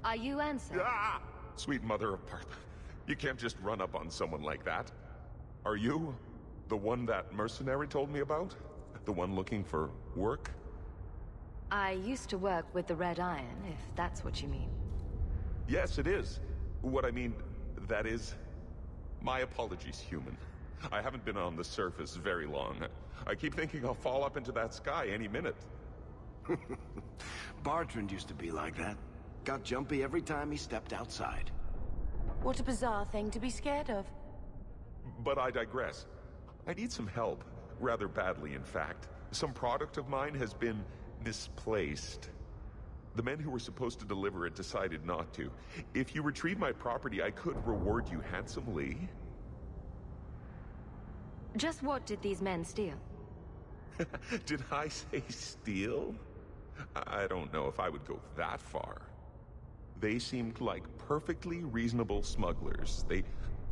Are you Ansel? Ah! Sweet mother of Partha. You can't just run up on someone like that. Are you the one that mercenary told me about? The one looking for work? I used to work with the Red Iron, if that's what you mean. Yes, it is. What I mean, that is... My apologies, human. I haven't been on the surface very long. I keep thinking I'll fall up into that sky any minute. Bartrand used to be like that. Got jumpy every time he stepped outside. What a bizarre thing to be scared of. But I digress. I need some help. Rather badly, in fact. Some product of mine has been misplaced. The men who were supposed to deliver it decided not to. If you retrieve my property, I could reward you handsomely. Just what did these men steal? Did I say steal? I don't know if I would go that far. They seemed like perfectly reasonable smugglers. They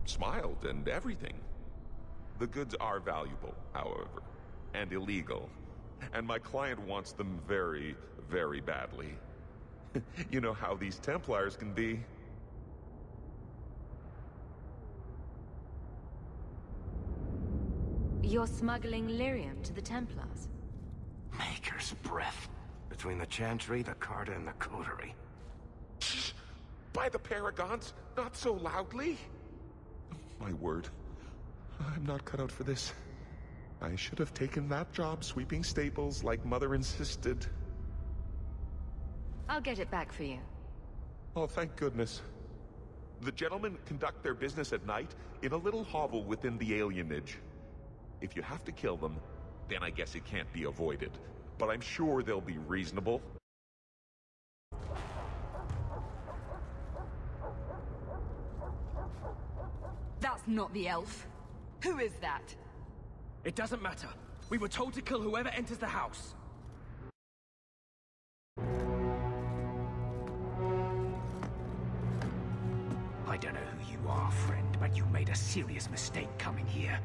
smiled and everything. The goods are valuable, however, and illegal. And my client wants them very, very badly. You know how these Templars can be. You're smuggling lyrium to the Templars? Maker's breath. Between the Chantry, the Carta, and the Coterie. Shh! By the Paragons, not so loudly! Oh, my word. I'm not cut out for this. I should have taken that job sweeping stables like Mother insisted. I'll get it back for you. Oh, thank goodness. The gentlemen conduct their business at night in a little hovel within the alienage. If you have to kill them, then I guess it can't be avoided. But I'm sure they'll be reasonable. That's not the elf. Who is that? It doesn't matter. We were told to kill whoever enters the house. I don't know who you are, friend, but you made a serious mistake coming here.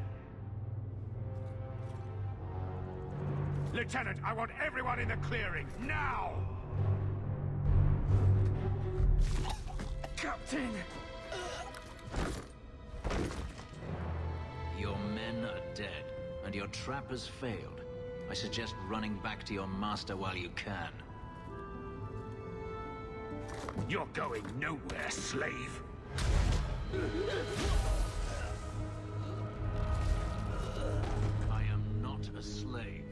Lieutenant, I want everyone in the clearing, now! Captain! Your men are dead, and your trap has failed. I suggest running back to your master while you can. You're going nowhere, slave! I am not a slave.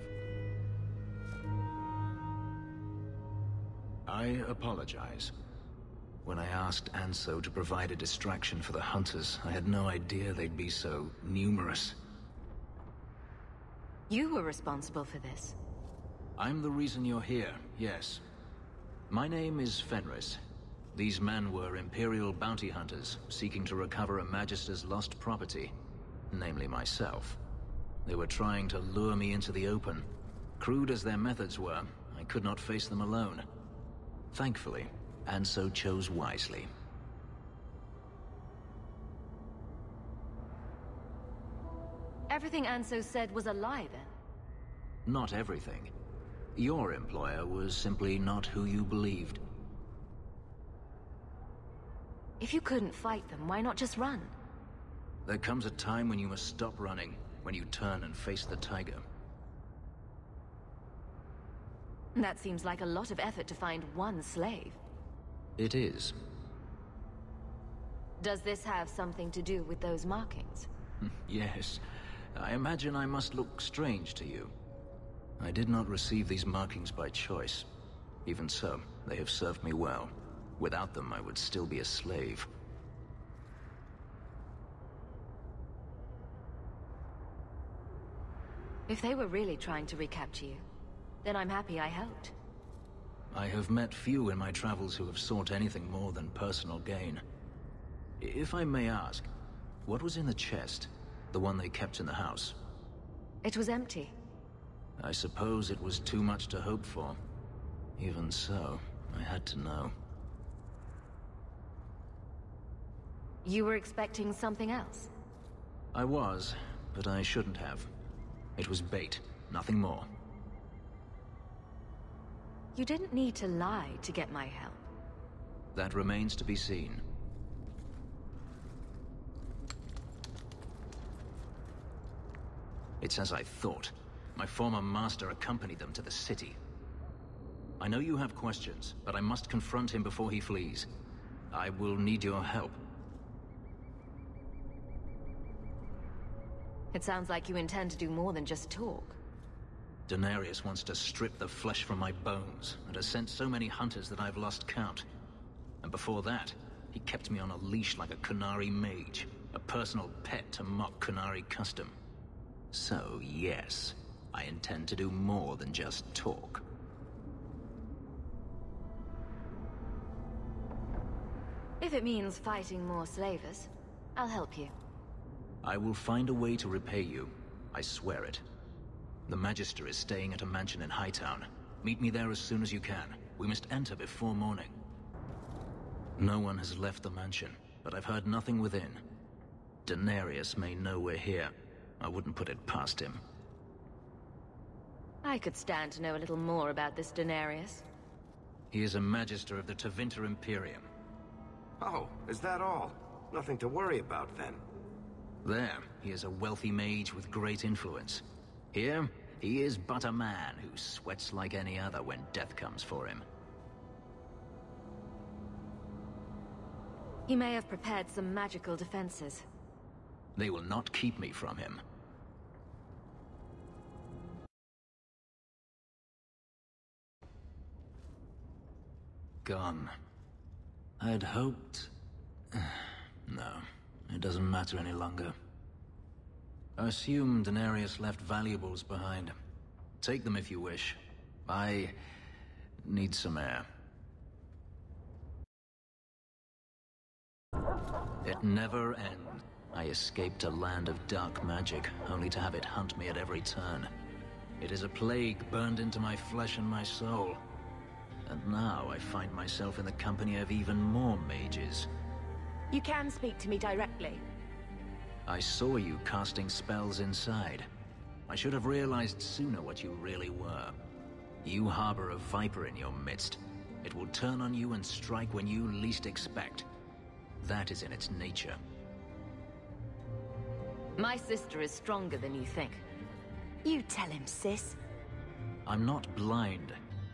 I apologize. When I asked Anso to provide a distraction for the hunters, I had no idea they'd be so numerous. You were responsible for this. I'm the reason you're here, yes. My name is Fenris. These men were Imperial bounty hunters, seeking to recover a Magister's lost property, namely myself. They were trying to lure me into the open. Crude as their methods were, I could not face them alone. Thankfully, Anso chose wisely. Everything Anso said was a lie, then? Not everything. Your employer was simply not who you believed. If you couldn't fight them, why not just run? There comes a time when you must stop running, when you turn and face the tiger. That seems like a lot of effort to find one slave. It is. Does this have something to do with those markings? Yes. I imagine I must look strange to you. I did not receive these markings by choice. Even so, they have served me well. Without them, I would still be a slave. If they were really trying to recapture you, then I'm happy I helped. I have met few in my travels who have sought anything more than personal gain. If I may ask, what was in the chest? The one they kept in the house? It was empty. I suppose it was too much to hope for. Even so, I had to know. You were expecting something else? I was, but I shouldn't have. It was bait, nothing more. You didn't need to lie to get my help. That remains to be seen. It's as I thought. My former master accompanied them to the city. I know you have questions, but I must confront him before he flees. I will need your help. It sounds like you intend to do more than just talk. Denarius wants to strip the flesh from my bones, and has sent so many hunters that I've lost count. And before that, he kept me on a leash like a Qunari mage, a personal pet to mock Qunari custom. So, yes, I intend to do more than just talk. If it means fighting more slavers, I'll help you. I will find a way to repay you. I swear it. The Magister is staying at a mansion in Hightown. Meet me there as soon as you can. We must enter before morning. No one has left the mansion, but I've heard nothing within. Denarius may know we're here. I wouldn't put it past him. I could stand to know a little more about this Denarius. He is a Magister of the Tevinter Imperium. Oh, is that all? Nothing to worry about then. There, he is a wealthy mage with great influence. Here, he is but a man who sweats like any other when death comes for him. He may have prepared some magical defenses. They will not keep me from him. Gone. I'd hoped... No, it doesn't matter any longer. I assume Denarius left valuables behind. Take them if you wish. I need some air. It never ends. I escaped a land of dark magic, only to have it hunt me at every turn. It is a plague burned into my flesh and my soul. And now I find myself in the company of even more mages. You can speak to me directly. I saw you casting spells inside. I should have realized sooner what you really were. You harbor a viper in your midst. It will turn on you and strike when you least expect. That is in its nature. My sister is stronger than you think. You tell him, sis. I'm not blind.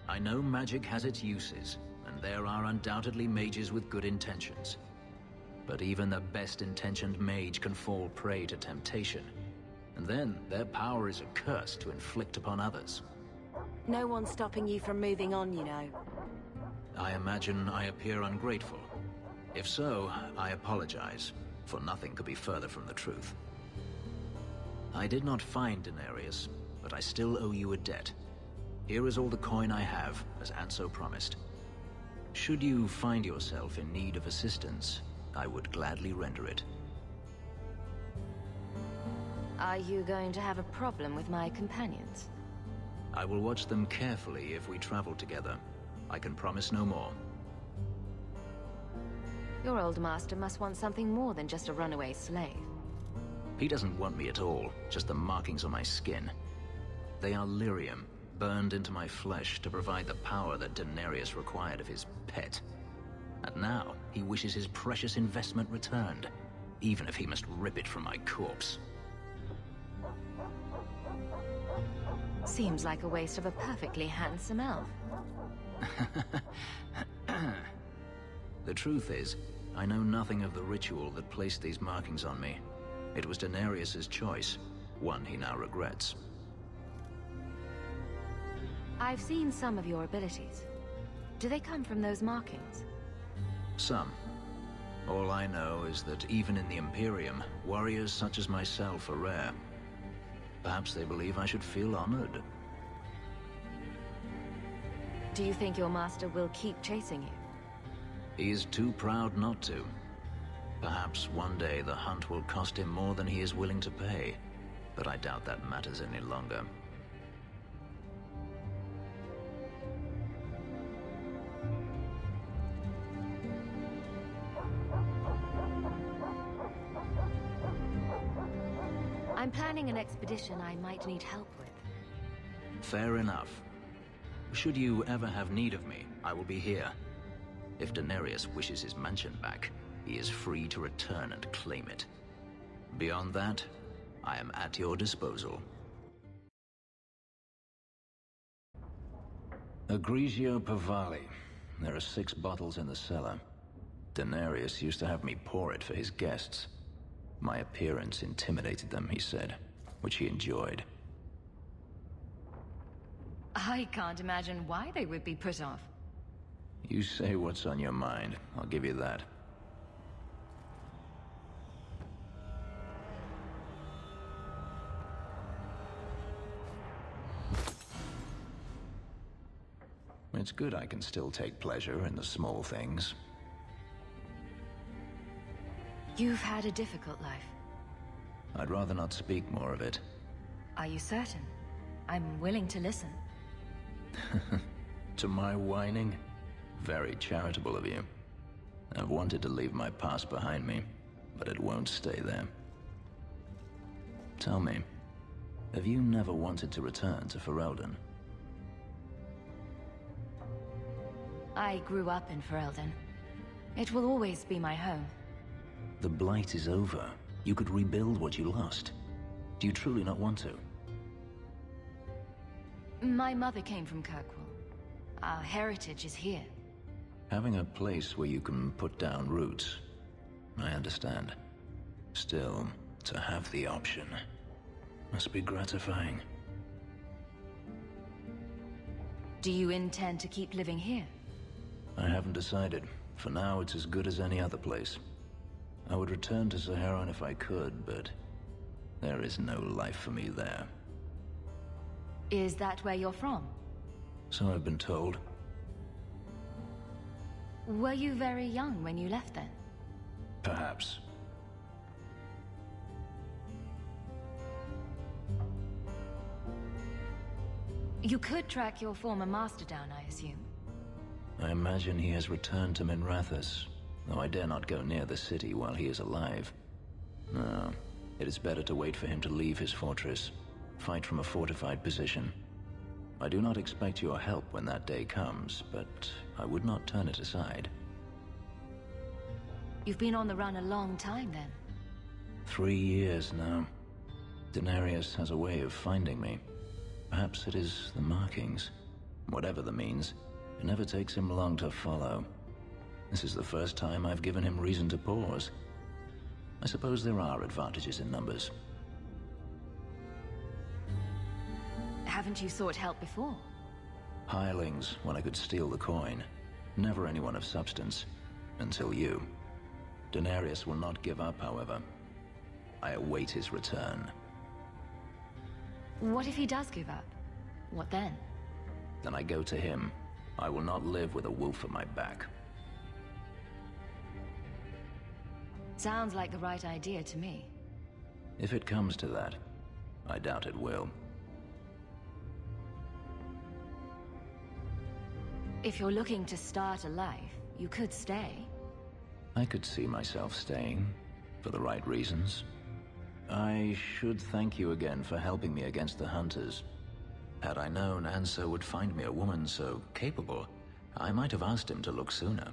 I know magic has its uses, and there are undoubtedly mages with good intentions. But even the best-intentioned mage can fall prey to temptation. And then their power is a curse to inflict upon others. No one's stopping you from moving on, you know. I imagine I appear ungrateful. If so, I apologize, for nothing could be further from the truth. I did not find Denarius, but I still owe you a debt. Here is all the coin I have, as Anso promised. Should you find yourself in need of assistance, I would gladly render it. Are you going to have a problem with my companions? I will watch them carefully if we travel together. I can promise no more. Your old master must want something more than just a runaway slave. He doesn't want me at all, just the markings on my skin. They are lyrium, burned into my flesh to provide the power that Denarius required of his pet. And now, he wishes his precious investment returned, even if he must rip it from my corpse. Seems like a waste of a perfectly handsome elf. The truth is, I know nothing of the ritual that placed these markings on me. It was Denarius's choice, one he now regrets. I've seen some of your abilities. Do they come from those markings? Some. All I know is that even in the Imperium, warriors such as myself are rare. Perhaps they believe I should feel honored. Do you think your master will keep chasing you? He is too proud not to. Perhaps one day the hunt will cost him more than he is willing to pay, but I doubt that matters any longer. I'm planning an expedition I might need help with. Fair enough. Should you ever have need of me, I will be here. If Daenerys wishes his mansion back, he is free to return and claim it. Beyond that, I am at your disposal. Egregio Pavali. There are 6 bottles in the cellar. Daenerys used to have me pour it for his guests. My appearance intimidated them, he said, which he enjoyed. I can't imagine why they would be put off. You say what's on your mind, I'll give you that. It's good I can still take pleasure in the small things. You've had a difficult life. I'd rather not speak more of it. Are you certain? I'm willing to listen. To my whining? Very charitable of you. I've wanted to leave my past behind me, but it won't stay there. Tell me, have you never wanted to return to Ferelden? I grew up in Ferelden. It will always be my home. The Blight is over. You could rebuild what you lost. Do you truly not want to? My mother came from Kirkwall. Our heritage is here. Having a place where you can put down roots, I understand. Still, to have the option must be gratifying. Do you intend to keep living here? I haven't decided. For now, it's as good as any other place. I would return to Saharan if I could, but there is no life for me there. Is that where you're from? So I've been told. Were you very young when you left then? Perhaps. You could track your former master down, I assume. I imagine he has returned to Minrathous, though I dare not go near the city while he is alive. No, it is better to wait for him to leave his fortress, fight from a fortified position. I do not expect your help when that day comes, but I would not turn it aside. You've been on the run a long time then. 3 years now. Daenerys has a way of finding me. Perhaps it is the markings. Whatever the means, it never takes him long to follow. This is the first time I've given him reason to pause. I suppose there are advantages in numbers. Haven't you sought help before? Hirelings, when I could steal the coin. Never anyone of substance. Until you. Daenerys will not give up, however. I await his return. What if he does give up? What then? Then I go to him. I will not live with a wolf at my back. Sounds like the right idea to me. If it comes to that, I doubt it will. If you're looking to start a life, you could stay. I could see myself staying, for the right reasons. I should thank you again for helping me against the Hunters. Had I known Anso would find me a woman so capable, I might have asked him to look sooner.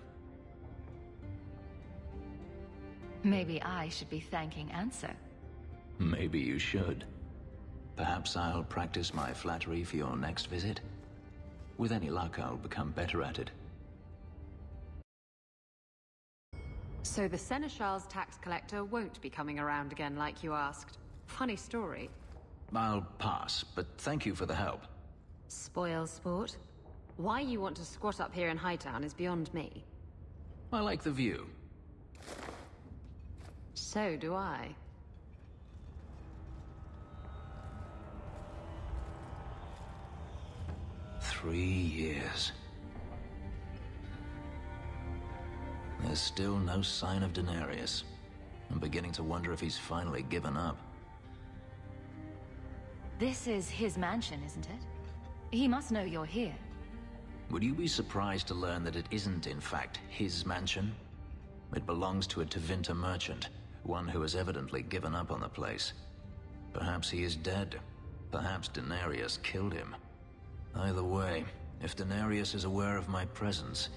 Maybe I should be thanking Anso. Maybe you should. Perhaps I'll practice my flattery for your next visit. With any luck, I'll become better at it. So the Seneschal's tax collector won't be coming around again like you asked. Funny story. I'll pass, but thank you for the help. Spoil sport. Why you want to squat up here in Hightown is beyond me. I like the view. So do I. Three years. There's still no sign of Daenerys. I'm beginning to wonder if he's finally given up. This is his mansion, isn't it? He must know you're here. Would you be surprised to learn that it isn't, in fact, his mansion? It belongs to a Tevinter merchant, one who has evidently given up on the place. Perhaps he is dead. Perhaps Daenerys killed him. Either way, if Daenerys is aware of my presence,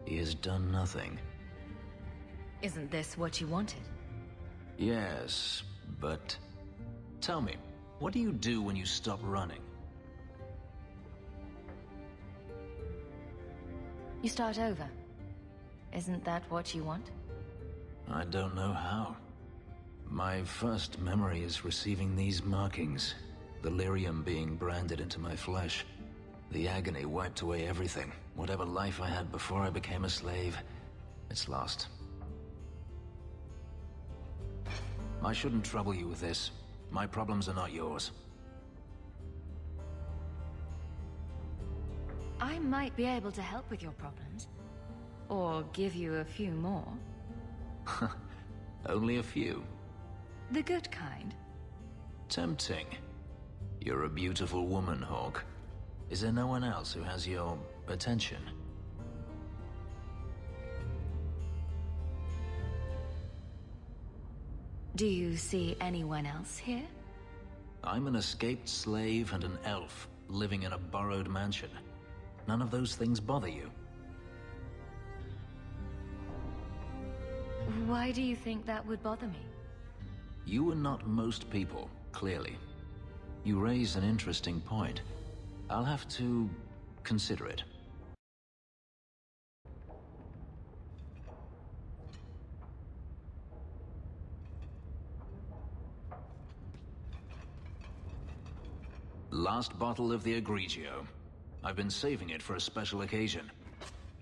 He has done nothing. Isn't this what you wanted? Yes, but... Tell me, what do you do when you stop running? You start over. Isn't that what you want? I don't know how. My first memory is receiving these markings. The lyrium being branded into my flesh. The agony wiped away everything. Whatever life I had before I became a slave, it's lost. I shouldn't trouble you with this. My problems are not yours. I might be able to help with your problems. Or give you a few more. Only a few. The good kind. Tempting. You're a beautiful woman, Hawk. Is there no one else who has your attention? Do you see anyone else here? I'm an escaped slave and an elf, living in a borrowed mansion. None of those things bother you. Why do you think that would bother me? You are not most people, clearly. You raise an interesting point. I'll have to consider it. Last bottle of the Egregio. I've been saving it for a special occasion.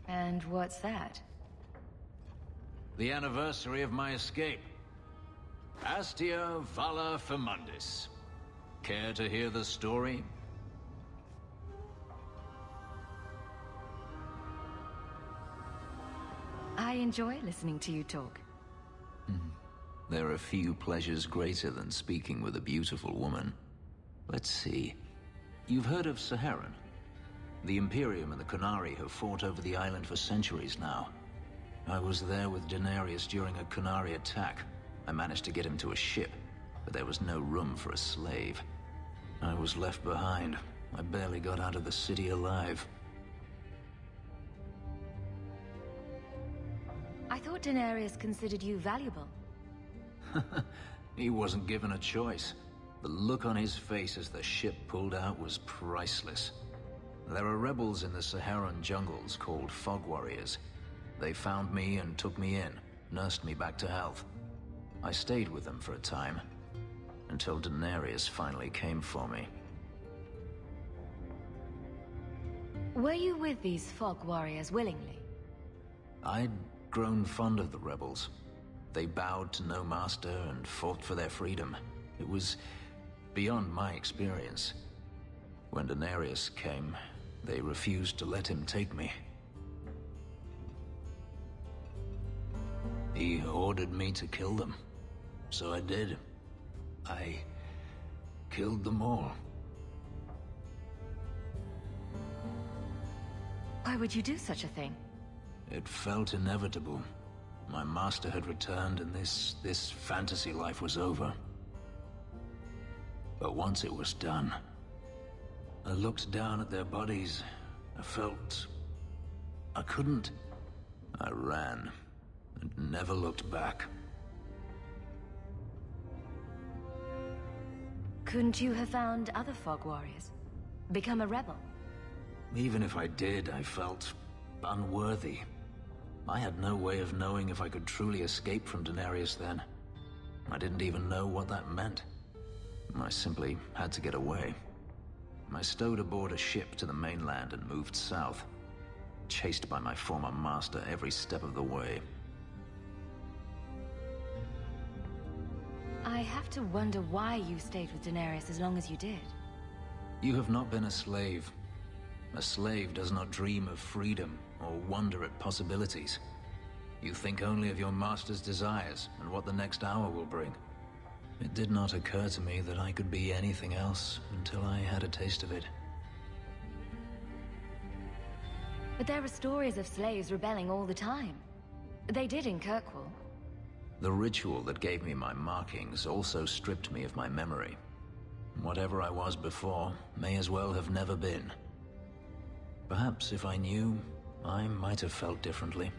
And what's that? The anniversary of my escape. Astia Vala Firmundis. Care to hear the story? I enjoy listening to you talk. There are few pleasures greater than speaking with a beautiful woman. Let's see. You've heard of Saharan? The Imperium and the Qunari have fought over the island for centuries now. I was there with Denarius during a Qunari attack. I managed to get him to a ship, but there was no room for a slave. I was left behind. I barely got out of the city alive. I thought Denarius considered you valuable. He wasn't given a choice. The look on his face as the ship pulled out was priceless. There are rebels in the Saharan jungles called Fog Warriors. They found me and took me in, nursed me back to health. I stayed with them for a time, until Denarius finally came for me. Were you with these Fog Warriors willingly? I'd grown fond of the rebels. They bowed to no master and fought for their freedom. It was beyond my experience. When Denarius came, they refused to let him take me. He ordered me to kill them. So I did. I killed them all. Why would you do such a thing? It felt inevitable. My master had returned and this fantasy life was over. But once it was done, I looked down at their bodies. I felt I couldn't. I ran and never looked back. Couldn't you have found other Fog Warriors? Become a rebel? Even if I did, I felt unworthy. I had no way of knowing if I could truly escape from Denarius then. I didn't even know what that meant. I simply had to get away. I stowed aboard a ship to the mainland and moved south, chased by my former master every step of the way. I have to wonder why you stayed with Denarius as long as you did. You have not been a slave. A slave does not dream of freedom or wonder at possibilities. You think only of your master's desires and what the next hour will bring. It did not occur to me that I could be anything else until I had a taste of it. But there are stories of slaves rebelling all the time. They did in Kirkwall. The ritual that gave me my markings also stripped me of my memory. Whatever I was before may as well have never been. Perhaps if I knew, I might have felt differently.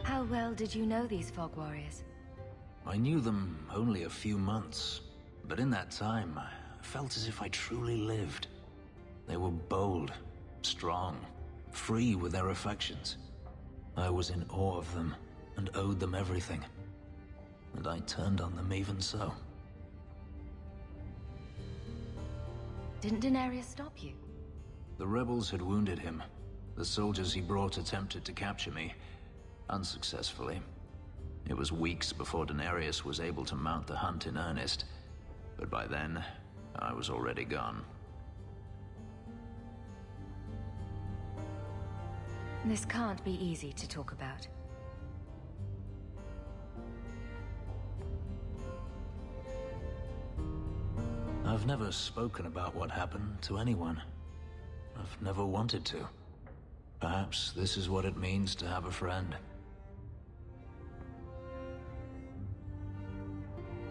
How well did you know these Fog Warriors? I knew them only a few months, but in that time, I felt as if I truly lived. They were bold, strong, free with their affections. I was in awe of them, and owed them everything. And I turned on them even so. Didn't Denarius stop you? The rebels had wounded him. The soldiers he brought attempted to capture me, unsuccessfully. It was weeks before Denarius was able to mount the hunt in earnest, but by then, I was already gone. This can't be easy to talk about. I've never spoken about what happened to anyone. I've never wanted to. Perhaps this is what it means to have a friend.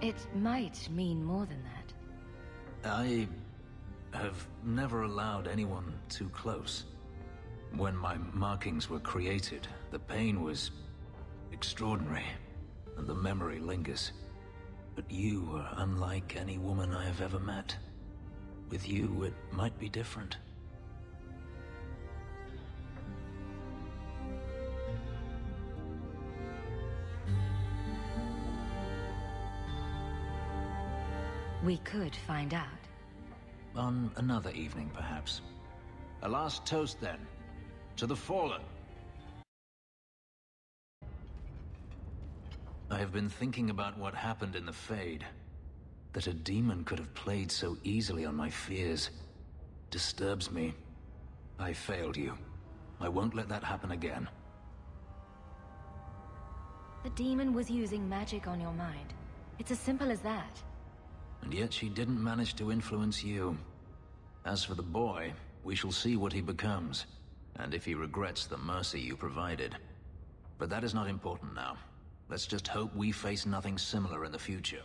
It might mean more than that. I have never allowed anyone too close. When my markings were created, the pain was extraordinary, and the memory lingers. But you are unlike any woman I have ever met. With you, it might be different. We could find out. On another evening, perhaps. A last toast, then. To the fallen. I have been thinking about what happened in the Fade. That a demon could have played so easily on my fears disturbs me. I failed you. I won't let that happen again. The demon was using magic on your mind. It's as simple as that. And yet she didn't manage to influence you. As for the boy, we shall see what he becomes, and if he regrets the mercy you provided. But that is not important now. Let's just hope we face nothing similar in the future.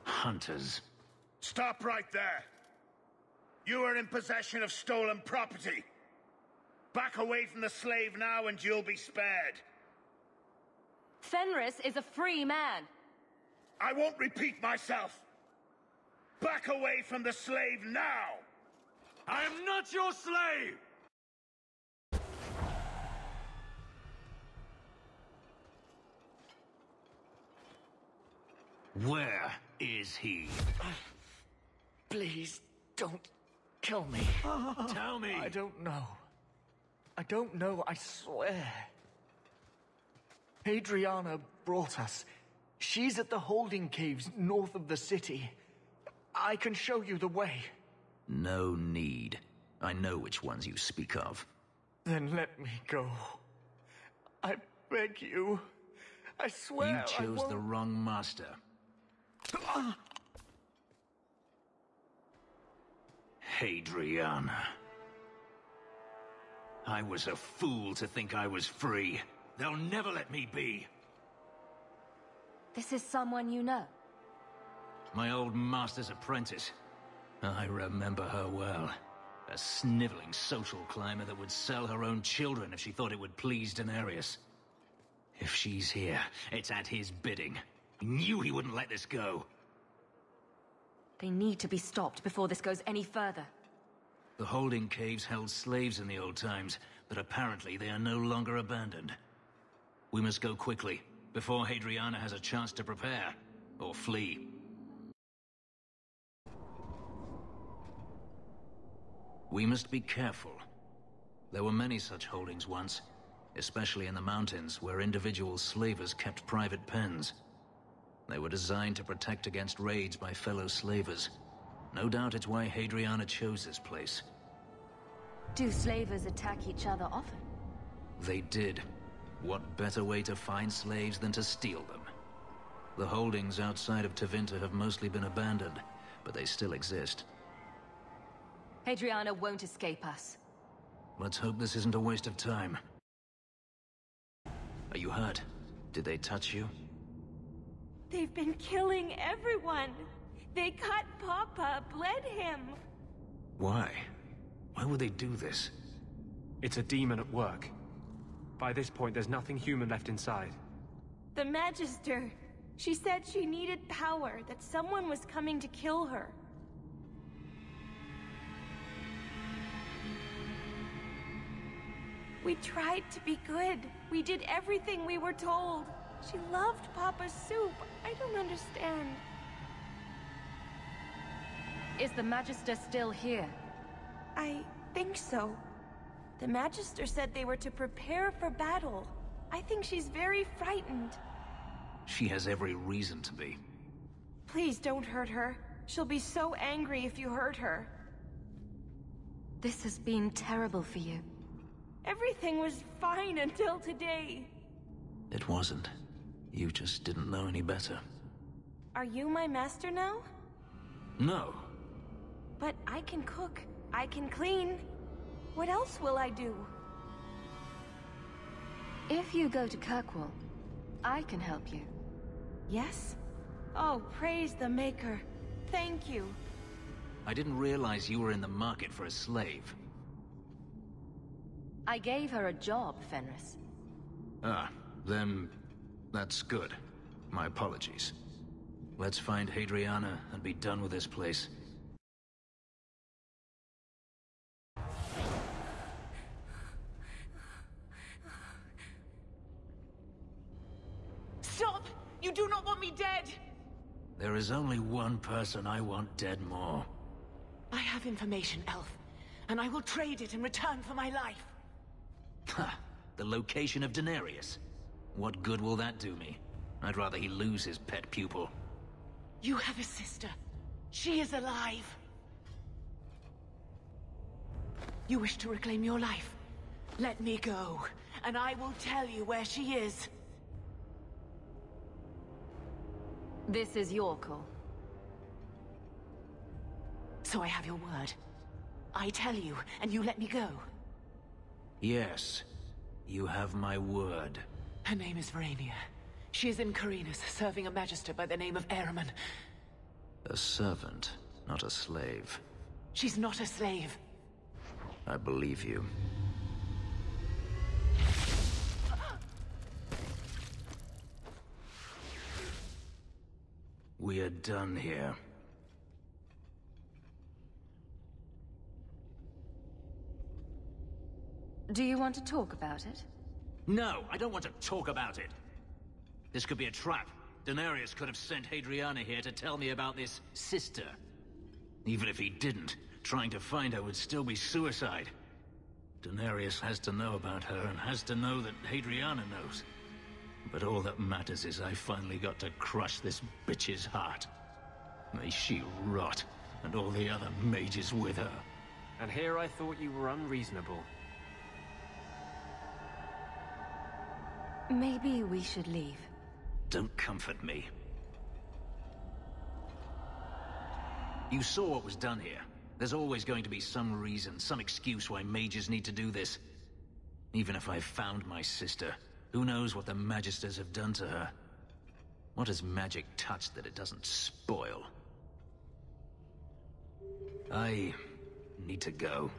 Hunters. Stop right there! You are in possession of stolen property! Back away from the slave now and you'll be spared! Fenris is a free man! I won't repeat myself! Back away from the slave now! I am not your slave! Where is he? Please, don't kill me. Tell me! I don't know. I don't know, I swear. Adriana brought us. She's at the holding caves north of the city. I can show you the way. No need. I know which ones you speak of. Then let me go. I beg you. I swear You chose the wrong master. Adriana. I was a fool to think I was free. They'll never let me be. This is someone you know. My old master's apprentice. I remember her well. A sniveling social climber that would sell her own children if she thought it would please Denarius. If she's here, it's at his bidding. He knew he wouldn't let this go. They need to be stopped before this goes any further. The holding caves held slaves in the old times, but apparently they are no longer abandoned. We must go quickly, before Hadriana has a chance to prepare, or flee. We must be careful. There were many such holdings once, especially in the mountains where individual slavers kept private pens. They were designed to protect against raids by fellow slavers. No doubt it's why Hadriana chose this place. Do slavers attack each other often? They did. What better way to find slaves than to steal them? The holdings outside of Tevinter have mostly been abandoned, but they still exist. Hadriana won't escape us. Let's hope this isn't a waste of time. Are you hurt? Did they touch you? They've been killing everyone. They cut Papa, bled him. Why? Why would they do this? It's a demon at work. By this point, there's nothing human left inside. The Magister. She said she needed power, that someone was coming to kill her. We tried to be good. We did everything we were told. She loved Papa's soup. I don't understand. Is the Magister still here? I think so. The Magister said they were to prepare for battle. I think she's very frightened. She has every reason to be. Please don't hurt her. She'll be so angry if you hurt her. This has been terrible for you. Everything was fine until today. It wasn't. You just didn't know any better. Are you my master now? No. But I can cook. I can clean. What else will I do? If you go to Kirkwall, I can help you. Yes? Oh, praise the Maker. Thank you. I didn't realize you were in the market for a slave. I gave her a job, Fenris. Ah, then that's good. My apologies. Let's find Hadriana and be done with this place. Stop! You do not want me dead! There is only one person I want dead more. I have information, Elf, and I will trade it in return for my life. Ha! The location of Denarius. What good will that do me? I'd rather he lose his pet pupil. You have a sister. She is alive. You wish to reclaim your life? Let me go, and I will tell you where she is. This is your call. So I have your word. I tell you, and you let me go. Yes. You have my word. Her name is Verania. She is in Carinus, serving a magister by the name of Ahriman. A servant, not a slave. She's not a slave. I believe you. We are done here. Do you want to talk about it? No, I don't want to talk about it. This could be a trap. Denarius could have sent Hadriana here to tell me about this sister. Even if he didn't, trying to find her would still be suicide. Denarius has to know about her and has to know that Hadriana knows. But all that matters is I finally got to crush this bitch's heart. May she rot, and all the other mages with her. And here I thought you were unreasonable. Maybe we should leave. Don't comfort me. You saw what was done here. There's always going to be some reason, some excuse why mages need to do this. Even if I found my sister, who knows what the Magisters have done to her? What has magic touched that it doesn't spoil? I need to go.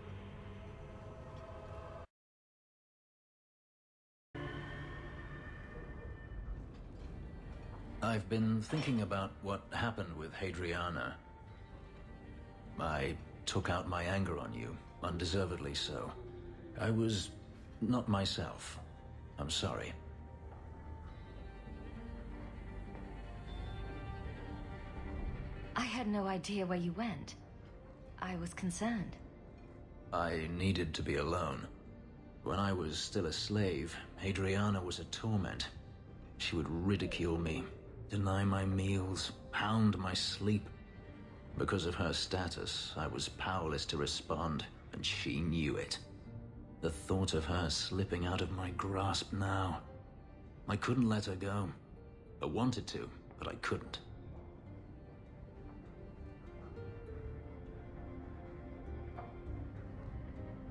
I've been thinking about what happened with Hadriana. I took out my anger on you, undeservedly so. I was not myself. I'm sorry. I had no idea where you went. I was concerned. I needed to be alone. When I was still a slave, Hadriana was a torment. She would ridicule me, deny my meals, hound my sleep. Because of her status, I was powerless to respond, and she knew it. The thought of her slipping out of my grasp now. I couldn't let her go. I wanted to, but I couldn't.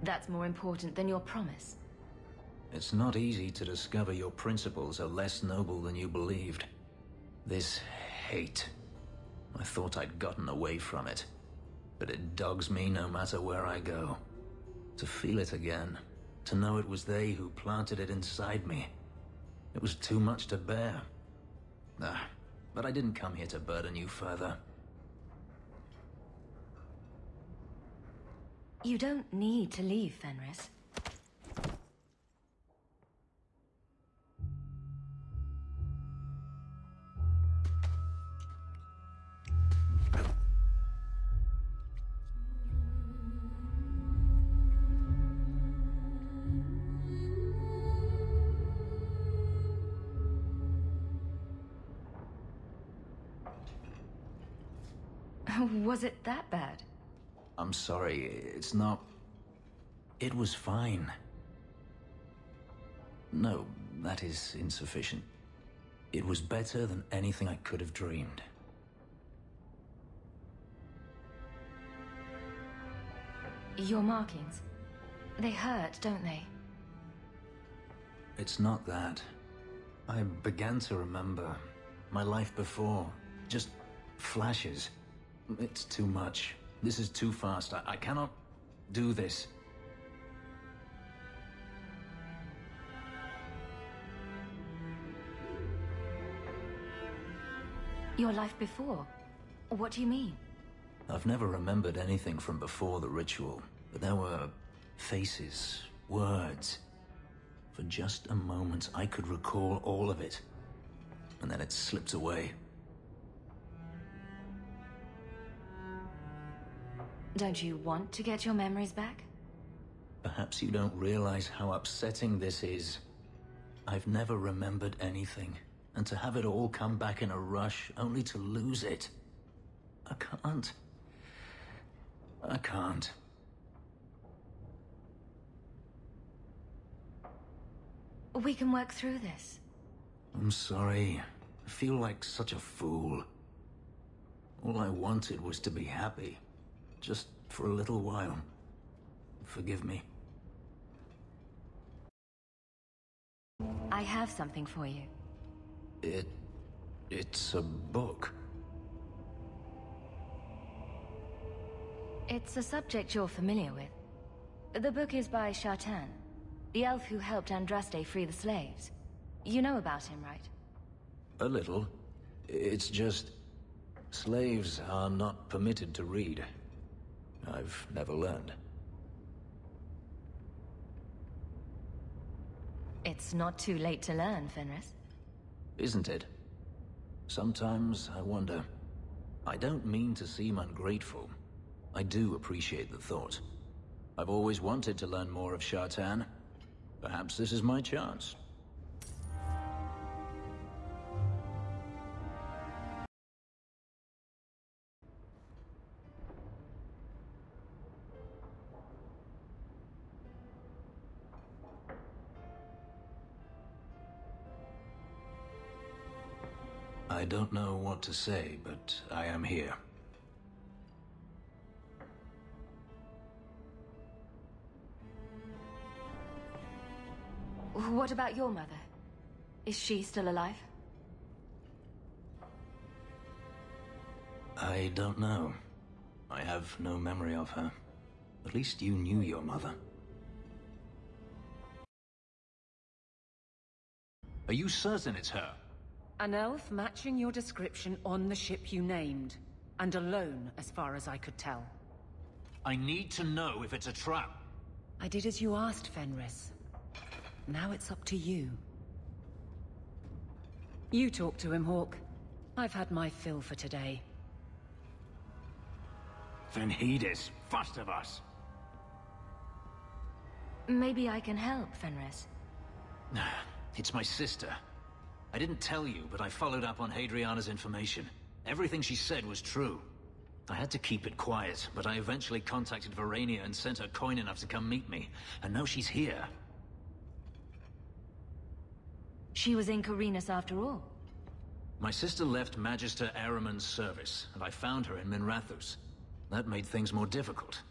That's more important than your promise. It's not easy to discover your principles are less noble than you believed. This hate. I thought I'd gotten away from it. But it dogs me no matter where I go. To feel it again. To know it was they who planted it inside me. It was too much to bear. But I didn't come here to burden you further. You don't need to leave, Fenris. Was it that bad? I'm sorry, it's not... It was fine. No, that is insufficient. It was better than anything I could have dreamed. Your markings. They hurt, don't they? It's not that. I began to remember my life before. Just flashes. It's too much. This is too fast. I cannot do this. Your life before? What do you mean? I've never remembered anything from before the ritual, but there were faces, words. For just a moment, I could recall all of it, and then it slipped away. Don't you want to get your memories back? Perhaps you don't realize how upsetting this is. I've never remembered anything, and to have it all come back in a rush, only to lose it. I can't. I can't. We can work through this. I'm sorry. I feel like such a fool. All I wanted was to be happy. Just for a little while. Forgive me. I have something for you. It's a book. It's a subject you're familiar with. The book is by Shartan, the elf who helped Andraste free the slaves. You know about him, right? A little. It's just... slaves are not permitted to read. I've never learned. It's not too late to learn, Fenris. Isn't it? Sometimes I wonder. I don't mean to seem ungrateful. I do appreciate the thought. I've always wanted to learn more of Shartan. Perhaps this is my chance. I don't know what to say, but I am here. What about your mother? Is she still alive? I don't know. I have no memory of her. At least you knew your mother. Are you certain it's her? An elf matching your description on the ship you named. And alone, as far as I could tell. I need to know if it's a trap. I did as you asked, Fenris. Now it's up to you. You talk to him, Hawk. I've had my fill for today. Then heed us, first of us. Maybe I can help, Fenris. It's my sister. I didn't tell you, but I followed up on Hadriana's information. Everything she said was true. I had to keep it quiet, but I eventually contacted Verania and sent her coin enough to come meet me. And now she's here. She was in Carinus after all. My sister left Magister Ahriman's service, and I found her in Minrathous. That made things more difficult.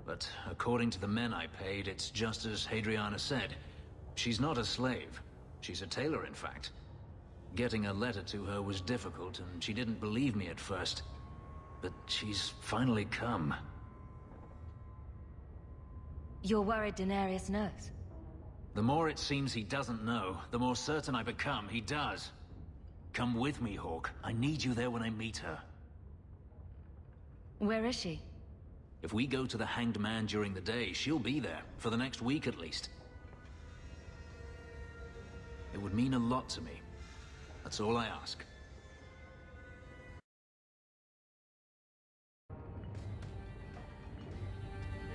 But according to the men I paid, it's just as Hadriana said. She's not a slave. She's a tailor, in fact. Getting a letter to her was difficult, and she didn't believe me at first. But she's finally come. You're worried Daenerys knows? The more it seems he doesn't know, the more certain I become he does. Come with me, Hawk. I need you there when I meet her. Where is she? If we go to the Hanged Man during the day, she'll be there, for the next week at least. It would mean a lot to me. That's all I ask.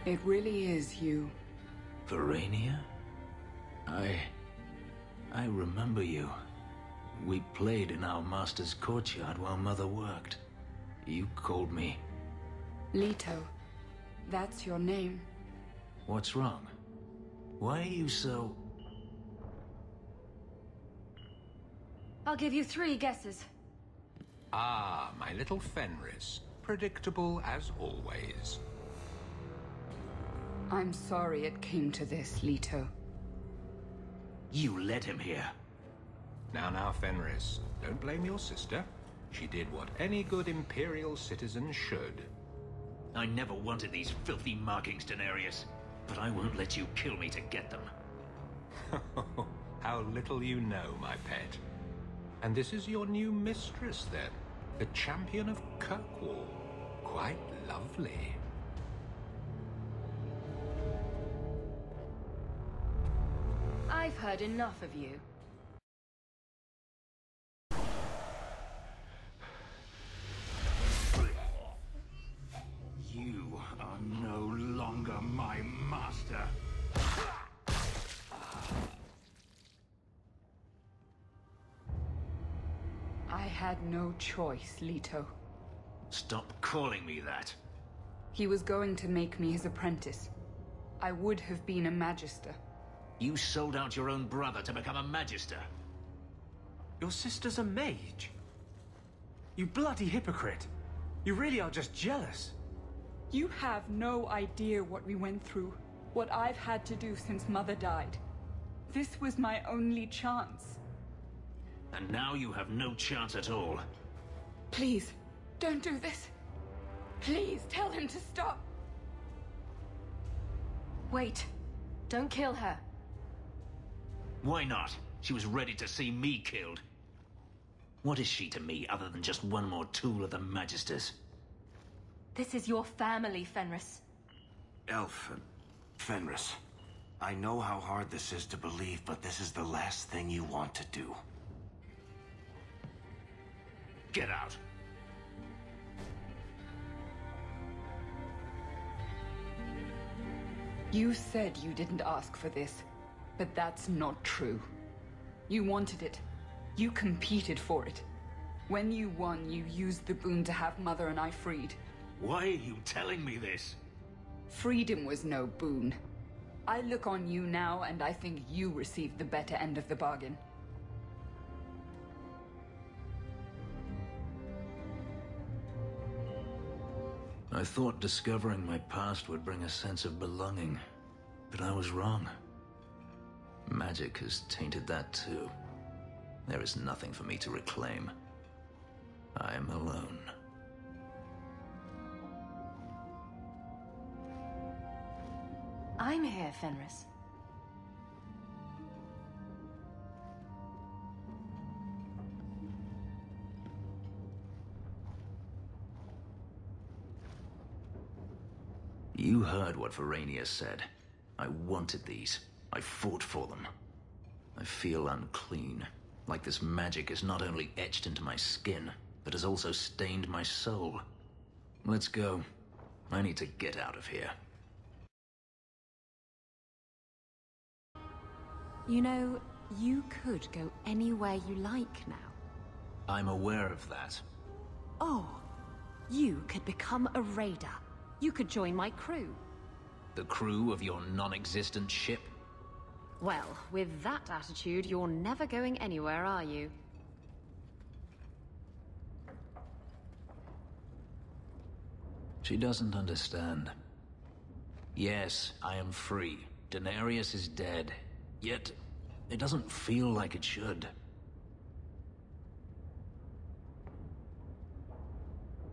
It really is you. Verania? I remember you. We played in our master's courtyard while Mother worked. You called me. Leto. That's your name. What's wrong? Why are you so... I'll give you 3 guesses. Ah, my little Fenris. Predictable as always. I'm sorry it came to this, Leto. You led him here. Now, Fenris. Don't blame your sister. She did what any good Imperial citizen should. I never wanted these filthy markings, Daenerys. But I won't let you kill me to get them. How little you know, my pet. And this is your new mistress, then? The champion of Kirkwall. Quite lovely. I've heard enough of you. You are no longer my master. I had no choice, Leto. Stop calling me that. He was going to make me his apprentice. I would have been a Magister. You sold out your own brother to become a Magister. Your sister's a mage. You bloody hypocrite. You really are just jealous. You have no idea what we went through, what I've had to do since Mother died. This was my only chance. And now you have no chance at all. Please, don't do this. Please, tell him to stop. Wait. Don't kill her. Why not? She was ready to see me killed. What is she to me other than just one more tool of the Magisters? This is your family, Fenris. Elf, Fenris. I know how hard this is to believe, but this is the last thing you want to do. Get out. You said you didn't ask for this, but that's not true. You wanted it. You competed for it. When you won, you used the boon to have Mother and I freed. Why are you telling me this? Freedom was no boon. I look on you now, and I think you received the better end of the bargain. I thought discovering my past would bring a sense of belonging, but I was wrong. Magic has tainted that too. There is nothing for me to reclaim. I am alone. I'm here, Fenris. You heard what Verania said. I wanted these. I fought for them. I feel unclean. Like this magic is not only etched into my skin, but has also stained my soul. Let's go. I need to get out of here. You know, you could go anywhere you like now. I'm aware of that. Oh, you could become a raider. You could join my crew. The crew of your non-existent ship? Well, with that attitude, you're never going anywhere, are you? She doesn't understand. Yes, I am free. Daenerys is dead. Yet, it doesn't feel like it should.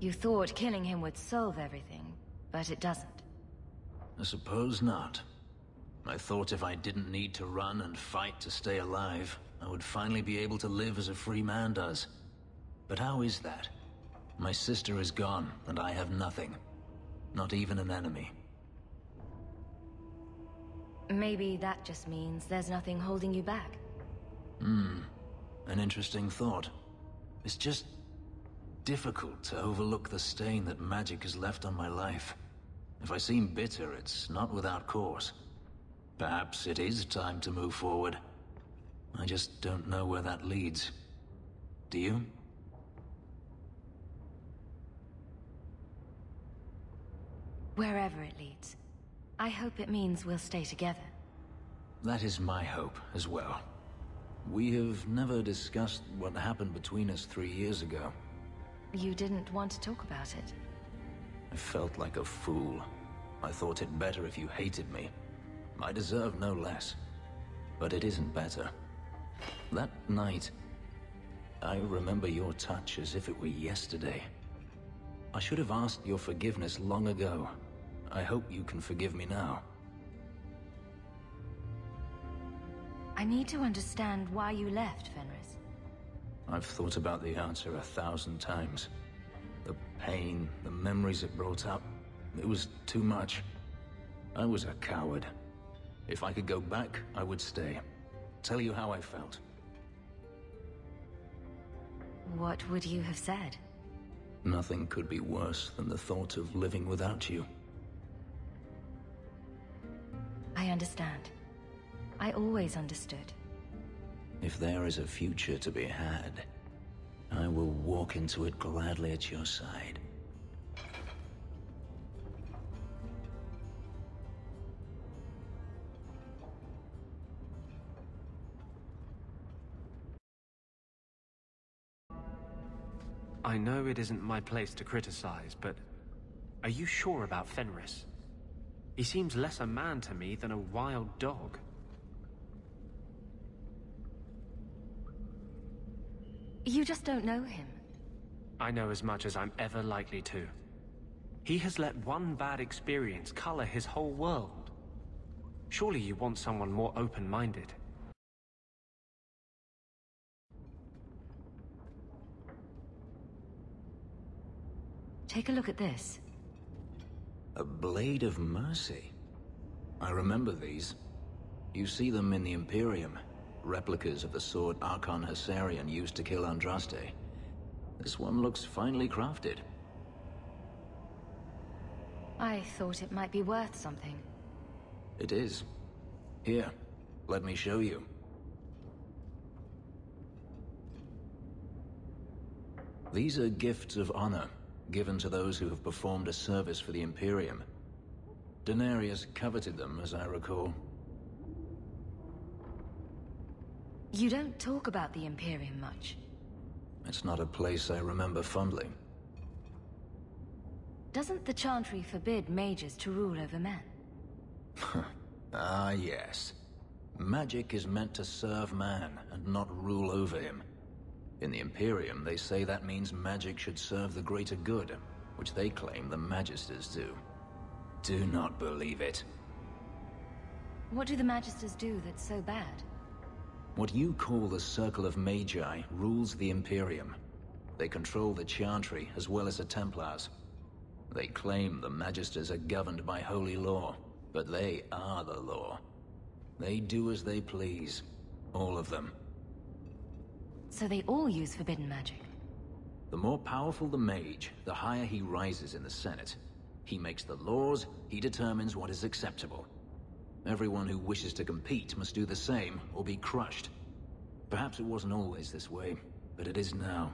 You thought killing him would solve everything, but it doesn't. I suppose not. I thought if I didn't need to run and fight to stay alive, I would finally be able to live as a free man does. But how is that? My sister is gone, and I have nothing. Not even an enemy. Maybe that just means there's nothing holding you back. An interesting thought. It's just difficult to overlook the stain that magic has left on my life. If I seem bitter, it's not without cause. Perhaps it is time to move forward. I just don't know where that leads. Do you? Wherever it leads. I hope it means we'll stay together. That is my hope as well. We have never discussed what happened between us 3 years ago. You didn't want to talk about it. I felt like a fool. I thought it better if you hated me. I deserve no less. But it isn't better. That night, I remember your touch as if it were yesterday. I should have asked your forgiveness long ago. I hope you can forgive me now. I need to understand why you left, Fenris. I've thought about the answer 1,000 times. The pain, the memories it brought up, it was too much. I was a coward. If I could go back, I would stay. Tell you how I felt. What would you have said? Nothing could be worse than the thought of living without you. I understand. I always understood. If there is a future to be had, I will walk into it gladly at your side. I know it isn't my place to criticize, but are you sure about Fenris? He seems less a man to me than a wild dog. You just don't know him. I know as much as I'm ever likely to. He has let one bad experience color his whole world. Surely you want someone more open-minded. Take a look at this. A blade of mercy. I remember these. You see them in the Imperium. Replicas of the sword Archon Hessarian used to kill Andraste. This one looks finely crafted. I thought it might be worth something. It is. Here, let me show you. These are gifts of honor, given to those who have performed a service for the Imperium. Denarius coveted them, as I recall. You don't talk about the Imperium much. It's not a place I remember fondly. Doesn't the Chantry forbid mages to rule over men? Ah, yes. Magic is meant to serve man and not rule over him. In the Imperium, they say that means magic should serve the greater good, which they claim the Magisters do. Do not believe it. What do the Magisters do that's so bad? What you call the Circle of Magi rules the Imperium. They control the Chantry as well as the Templars. They claim the Magisters are governed by holy law, but they are the law. They do as they please. All of them. So they all use forbidden magic? The more powerful the mage, the higher he rises in the Senate. He makes the laws, he determines what is acceptable. Everyone who wishes to compete must do the same, or be crushed. Perhaps it wasn't always this way, but it is now.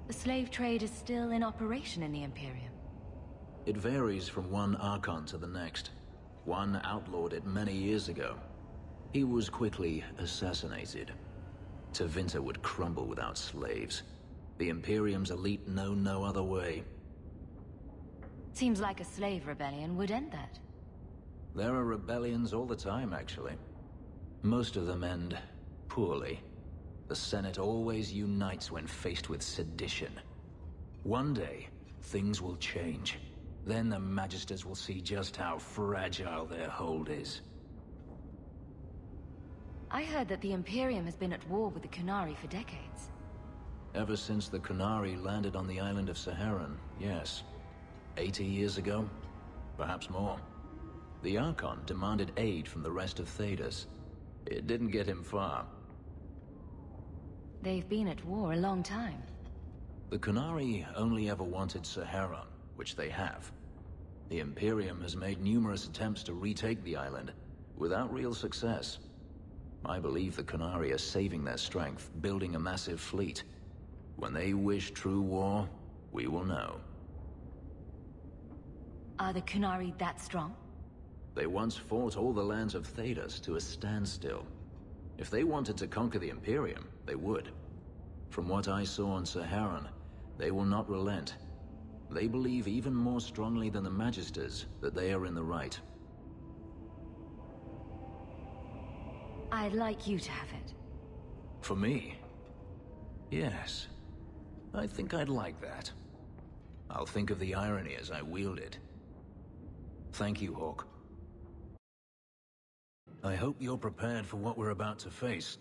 The slave trade is still in operation in the Imperium. It varies from one Archon to the next. One outlawed it many years ago. He was quickly assassinated. Tevinter would crumble without slaves. The Imperium's elite know no other way. Seems like a slave rebellion would end that. There are rebellions all the time, actually. Most of them end poorly. The Senate always unites when faced with sedition. One day, things will change. Then the Magisters will see just how fragile their hold is. I heard that the Imperium has been at war with the Qunari for decades. Ever since the Qunari landed on the island of Saharan, yes. 80 years ago? Perhaps more. The Archon demanded aid from the rest of Thedas. It didn't get him far. They've been at war a long time. The Qunari only ever wanted Saharan, which they have. The Imperium has made numerous attempts to retake the island, without real success. I believe the Qunari are saving their strength, building a massive fleet. When they wish true war, we will know. Are the Qunari that strong? They once fought all the lands of Thedas to a standstill. If they wanted to conquer the Imperium, they would. From what I saw on Saharan, they will not relent. They believe even more strongly than the Magisters that they are in the right. I'd like you to have it. For me? Yes. I think I'd like that. I'll think of the irony as I wield it. Thank you, Hawk. I hope you're prepared for what we're about to face.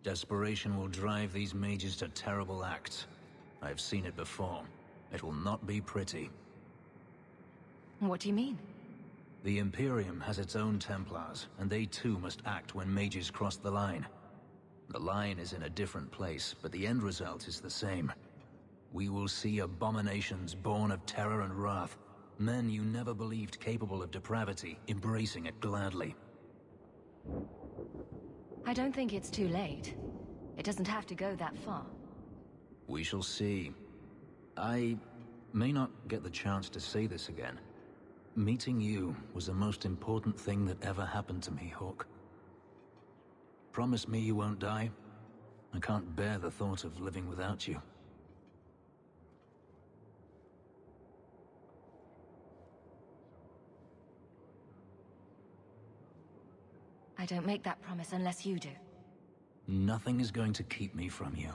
Desperation will drive these mages to terrible acts. I've seen it before. It will not be pretty. What do you mean? The Imperium has its own Templars, and they too must act when mages cross the line. The line is in a different place, but the end result is the same. We will see abominations born of terror and wrath. Men you never believed capable of depravity, embracing it gladly. I don't think it's too late. It doesn't have to go that far. We shall see. I may not get the chance to say this again. Meeting you was the most important thing that ever happened to me, Hawk. Promise me you won't die. I can't bear the thought of living without you. I don't make that promise unless you do. Nothing is going to keep me from you.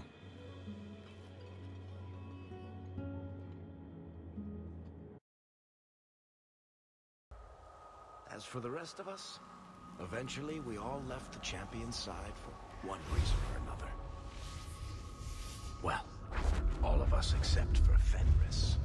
As for the rest of us, eventually we all left the champion's side for one reason or another. Well, all of us except for Fenris.